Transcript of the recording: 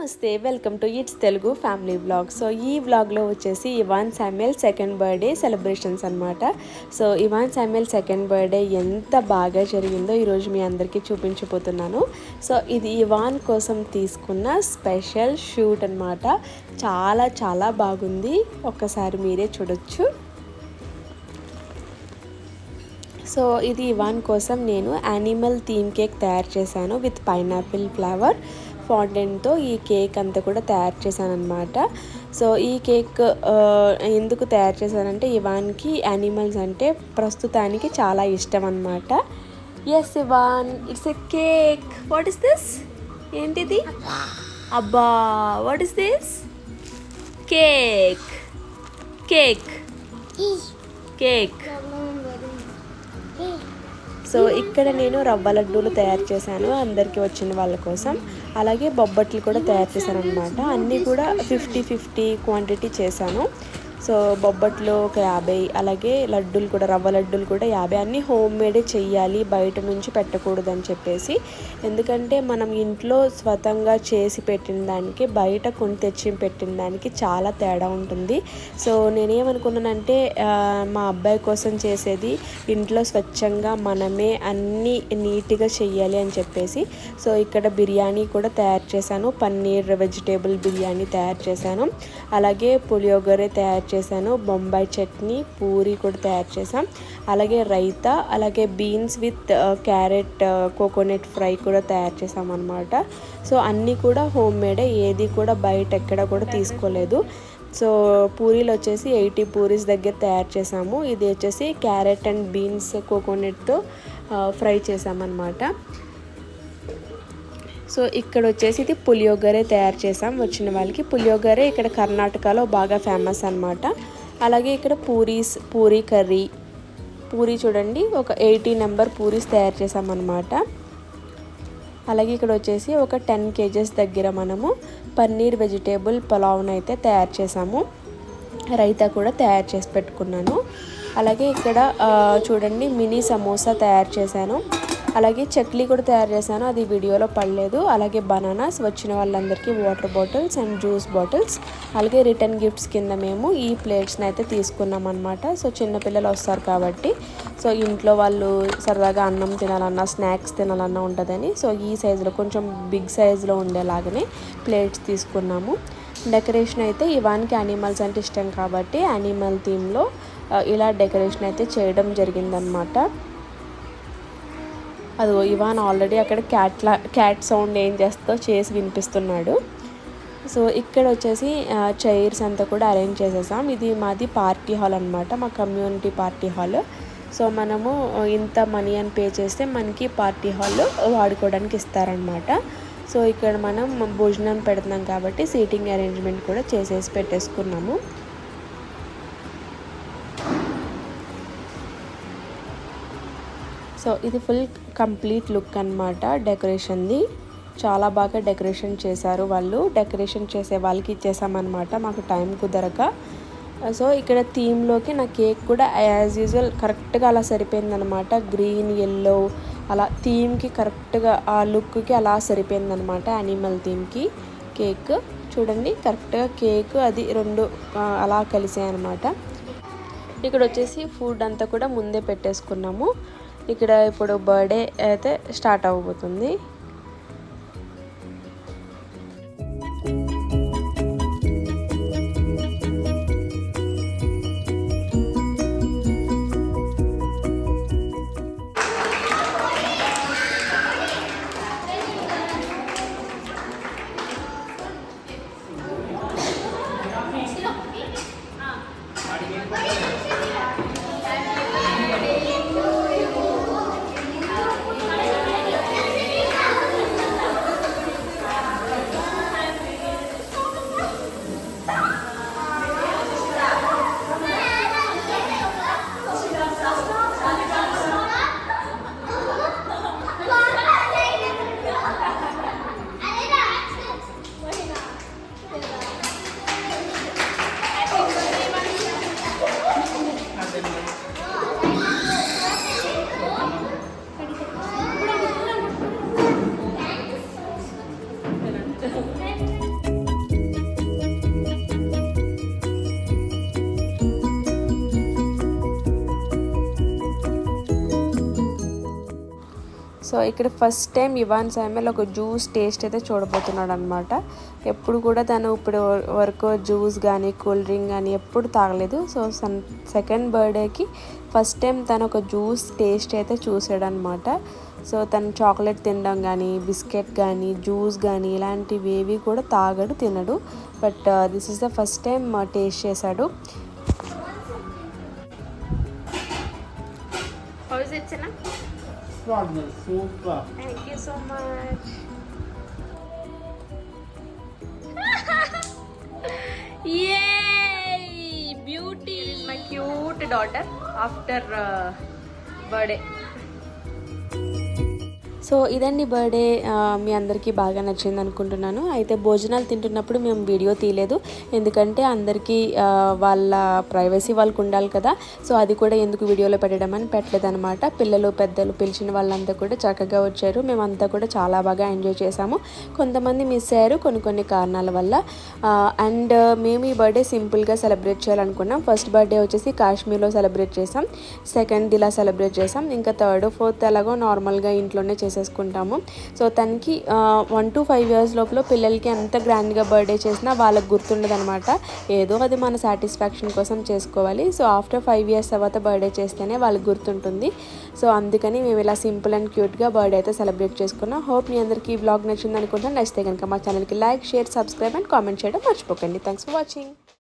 నమస్తే, welcome to its Telugu family vlog. So ఈ వ్లాగ్లో వచ్చేసి Ivan Samuel second birthday celebrations అనమాట. So Ivan Samuel second birthday ఎంత బాగా జరిగిందో ఈరోజు మీ అందరికీ చూపించబోతున్నాను. సో ఇది ఇవాన్ కోసం తీసుకున్న స్పెషల్ షూట్ అనమాట. చాలా చాలా బాగుంది, ఒక్కసారి మీరే చూడొచ్చు. సో ఇది ఇవాన్ కోసం నేను యానిమల్ థీమ్ కేక్ తయారు చేశాను విత్ పైనాపిల్ ఫ్లేవర్ ఫాండెంట్తో. ఈ కేక్ అంతా కూడా తయారు చేశాను అనమాట. సో ఈ కేక్ ఎందుకు తయారు చేశానంటే ఇవాన్కి యానిమల్స్ అంటే ప్రస్తుతానికి చాలా ఇష్టం అనమాట. Yes Ivan, it's a cake. What is this? ఏంటిది? అబ్బా, what is this? Cake cake cake. So ఇక్కడ నేను రవ్వ లడ్డూలు తయారు చేశాను అందరికీ వచ్చిన వాళ్ళ కోసం. అలాగే బొబ్బట్లు కూడా తయారు చేశాను అనమాట. అన్నీ కూడా 50-50 క్వాంటిటీ చేశాను. సో బొబ్బట్లు ఒక 50, అలాగే లడ్డూలు కూడా రవ్వ లడ్డూలు కూడా 50. అన్నీ హోమ్ మేడే చెయ్యాలి, బయట నుంచి పెట్టకూడదని చెప్పేసి. ఎందుకంటే మనం ఇంట్లో స్వతంగా చేసి పెట్టిన దానికి బయట కొని తెచ్చి పెట్టిన దానికి చాలా తేడా ఉంటుంది. సో నేనేమనుకున్నానంటే మా అబ్బాయి కోసం చేసేది ఇంట్లో స్వచ్ఛంగా మనమే అన్నీ నీట్గా చెయ్యాలి అని చెప్పేసి. సో ఇక్కడ బిర్యానీ కూడా తయారు చేశాను, పన్నీర్ వెజిటేబుల్ బిర్యానీ తయారు చేశాను. అలాగే పులియోగరే తయారు చేశాను, బొంబాయి చట్నీ, పూరి కూడా తయారు చేసాం. అలాగే రైతా, అలాగే beans with carrot coconut fry కూడా తయారు చేసాం అనమాట. సో అన్నీ కూడా హోమ్ మేడే, ఏది కూడా బయట ఎక్కడ కూడా తీసుకోలేదు. సో పూరీలు వచ్చేసి 80 పూరీస్ దగ్గర తయారు చేసాము. ఇది వచ్చేసి క్యారెట్ అండ్ బీన్స్ కోకోనట్తో ఫ్రై చేసామన్నమాట. సో ఇక్కడ వచ్చేసి ఇది పులియోగరే తయారు చేసాం వచ్చిన వాళ్ళకి. పులియోగరే ఇక్కడ కర్ణాటకలో బాగా ఫేమస్ అనమాట. అలాగే ఇక్కడ పూరీ కర్రీ, పూరీ చూడండి ఒక 80 నెంబర్ పూరీస్ తయారు చేసామన్నమాట. అలాగే ఇక్కడ వచ్చేసి ఒక 10 kgs దగ్గర మనము పన్నీర్ వెజిటేబుల్ పులావ్ని అయితే తయారు చేసాము. రైతా కూడా తయారు చేసి పెట్టుకున్నాను. అలాగే ఇక్కడ చూడండి మినీ సమోసా తయారు చేశాను. అలాగే చక్లీ కూడా తయారు చేశాను, అది వీడియోలో పడలేదు. అలాగే బనానాస్, వచ్చిన వాళ్ళందరికీ water bottles and juice bottles. అలాగే రిటర్న్ గిఫ్ట్స్ కింద మేము ఈ ప్లేట్స్ని అయితే తీసుకున్నాం అనమాట. సో చిన్నపిల్లలు వస్తారు కాబట్టి, సో ఇంట్లో వాళ్ళు సరదాగా అన్నం తినాలన్నా స్నాక్స్ తినాలన్నా ఉంటుందని సో ఈ సైజులో కొంచెం బిగ్ సైజులో ఉండేలాగానే ప్లేట్స్ తీసుకున్నాము. డెకరేషన్ అయితే ఇవాన్కి యానిమల్స్ అంటే ఇష్టం కాబట్టి యానిమల్ థీమ్లో ఇలా డెకరేషన్ అయితే చేయడం జరిగిందనమాట. అది ఇవాన్ ఆల్రెడీ అక్కడ క్యాట్ సౌండ్ ఏం చేస్తో చేసి వినిపిస్తున్నాడు. సో ఇక్కడ వచ్చేసి చైర్స్ అంతా కూడా అరేంజ్ చేసేసాం. ఇది మాది పార్టీ హాల్ అనమాట, మా కమ్యూనిటీ పార్టీ హాల్. సో మనము ఇంత మనీ అని పే చేస్తే మనకి పార్టీ హాల్ వాడుకోవడానికి ఇస్తారనమాట. సో ఇక్కడ మనం భోజనం పెడుతున్నాం కాబట్టి సీటింగ్ అరేంజ్మెంట్ కూడా చేసేసి పెట్టేసుకున్నాము. సో ఇది ఫుల్ కంప్లీట్ లుక్ అనమాట డెకరేషన్ది. చాలా బాగా డెకరేషన్ చేశారు వాళ్ళు. డెకరేషన్ చేసే వాళ్ళకి ఇచ్చేసామన్నమాట, మాకు టైం కుదరక. సో ఇక్కడ థీమ్లోకి నా కేక్ కూడా యాజ్ యూజువల్ కరెక్ట్గా అలా సరిపోయిందనమాట. గ్రీన్, ఎల్లో అలా థీమ్కి కరెక్ట్గా ఆ లుక్కి అలా సరిపోయిందనమాట. యానిమల్ థీమ్కి కేక్ చూడండి కరెక్ట్గా కేక్ అది రెండు అలా కలిసాయి అనమాట. ఇక్కడ వచ్చేసి ఫుడ్ అంతా కూడా ముందే పెట్టేసుకున్నాము. ఇక్కడ ఇప్పుడు బర్త్డే అయితే స్టార్ట్ అవ్వబోతుంది. సో ఇక్కడ ఫస్ట్ టైం ఇవాన్ సామ్యుల్ ఒక జ్యూస్ టేస్ట్ అయితే చూడబోతున్నాడు అనమాట. ఎప్పుడు కూడా తను ఇప్పుడు వరకు జ్యూస్ కానీ కూల్ డ్రింక్ కానీ ఎప్పుడు తాగలేదు. సో సెకండ్ బర్త్డేకి ఫస్ట్ టైం తను ఒక జ్యూస్ టేస్ట్ అయితే చూసాడు అనమాట. సో తను చాక్లెట్ తినడం కానీ బిస్కెట్ కానీ జ్యూస్ కానీ ఇలాంటివి ఏవి కూడా తాగడు, తినడు. But this is the first time taste చేశాడు. Super. Thank you so much. Yay! Beauty. This is my cute daughter after birthday. So ఇదండి బర్త్డే. మీ అందరికీ బాగా నచ్చింది అనుకుంటున్నాను. అయితే భోజనాలు తింటున్నప్పుడు మేము వీడియో తీయలేదు, ఎందుకంటే అందరికీ వాళ్ళ ప్రైవసీ వాళ్ళకు ఉండాలి కదా. సో అది కూడా ఎందుకు వీడియోలో పెట్టడం అని పెట్టలేదు అనమాట. పిల్లలు పెద్దలు పిలిచిన వాళ్ళంతా కూడా చక్కగా వచ్చారు. మేమంతా కూడా చాలా బాగా ఎంజాయ్ చేసాము. కొంతమంది మిస్ అయ్యారు కొన్ని కారణాల వల్ల. అండ్ మేము ఈ బర్త్డే సింపుల్గా సెలబ్రేట్ చేయాలనుకున్నాం. ఫస్ట్ బర్త్డే వచ్చేసి కాశ్మీర్లో సెలబ్రేట్ చేసాం, సెకండ్ ఇలా సెలబ్రేట్ చేసాం, ఇంకా థర్డ్ ఫోర్త్ ఎలాగో నార్మల్గా ఇంట్లోనే చేసేసుకుంటాము. సో తనకి 1 to 5 years లోపల పిల్లలకి ఎంత గ్రాండ్గా బర్త్డే చేసినా వాళ్ళకి గుర్తుండదు అనమాట. ఏదో అది మన సాటిస్ఫాక్షన్ కోసం చేసుకోవాలి. సో ఆఫ్టర్ 5 years తర్వాత బర్త్డే చేస్తేనే వాళ్ళకి గుర్తుంటుంది. సో అందుకని మేము ఇలా సింపుల్ అండ్ క్యూట్గా బర్త్డే అయితే సెలబ్రేట్ చేసుకున్నాం. హోప్ మీ అందరికీ ఈ వ్లాగ్ నచ్చింది అనుకుంటున్నాను. నచ్చితే కనుక మా ఛానల్కి like, share, subscribe and comment చేయడం మర్చిపోకండి. Thanks for watching.